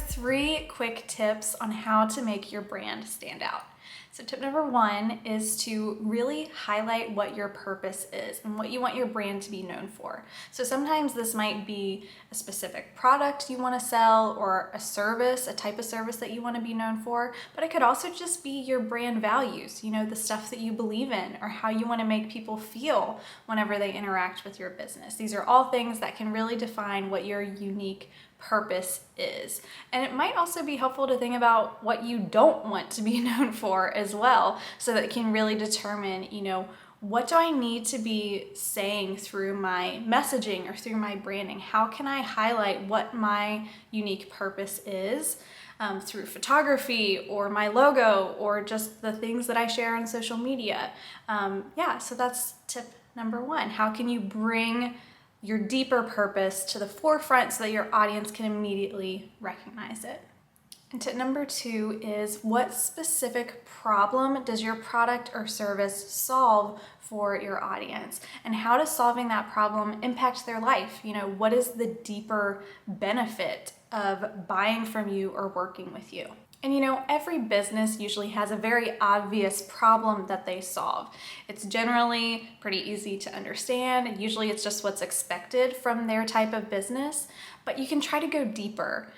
3 quick tips on how to make your brand stand out. So tip number 1 is to really highlight what your purpose is and what you want your brand to be known for. So sometimes this might be a specific product you want to sell or a service, a type of service that you want to be known for, but it could also just be your brand values, the stuff that you believe in or how you want to make people feel whenever they interact with your business. These are all things that can really define what your unique purpose is. And it might also be helpful to think about what you don't want to be known for as well, so that it can really determine, what do I need to be saying through my messaging or through my branding? How can I highlight what my unique purpose is through photography or my logo or just the things that I share on social media? So that's tip number 1. How can you bring your deeper purpose to the forefront so that your audience can immediately recognize it? And tip number 2 is, what specific problem does your product or service solve for your audience? And how does solving that problem impact their life? What is the deeper benefit of buying from you or working with you? And every business usually has a very obvious problem that they solve. It's generally pretty easy to understand. Usually it's just what's expected from their type of business, but you can try to go deeper.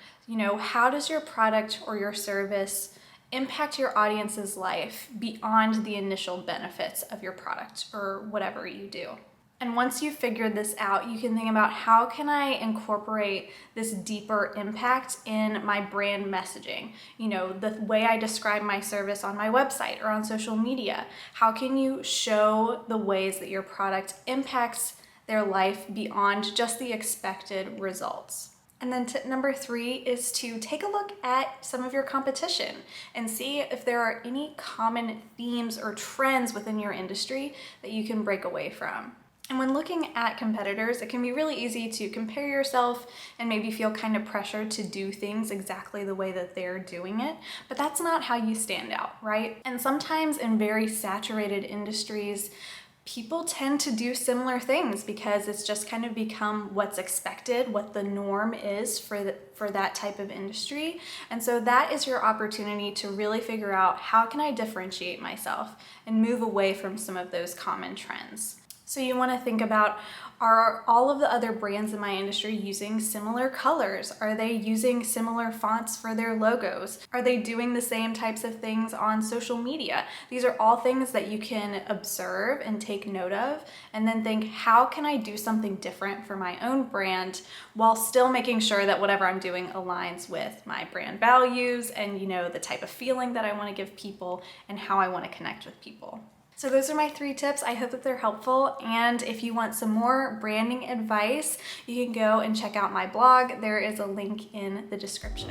How does your product or your service impact your audience's life beyond the initial benefits of your product or whatever you do? And once you've figured this out, you can think about, how can I incorporate this deeper impact in my brand messaging? The way I describe my service on my website or on social media. How can you show the ways that your product impacts their life beyond just the expected results? And then tip number 3 is to take a look at some of your competition and see if there are any common themes or trends within your industry that you can break away from. And when looking at competitors, it can be really easy to compare yourself and maybe feel kind of pressured to do things exactly the way that they're doing it, but that's not how you stand out, right? And sometimes in very saturated industries, people tend to do similar things because it's just kind of become what's expected, what the norm is for that type of industry. And so that is your opportunity to really figure out, how can I differentiate myself and move away from some of those common trends? So you want to think about, are all of the other brands in my industry using similar colors? Are they using similar fonts for their logos? Are they doing the same types of things on social media? These are all things that you can observe and take note of, and then think, how can I do something different for my own brand while still making sure that whatever I'm doing aligns with my brand values and the type of feeling that I want to give people and how I want to connect with people. So those are my 3 tips. I hope that they're helpful. And if you want some more branding advice, you can go and check out my blog. There is a link in the description.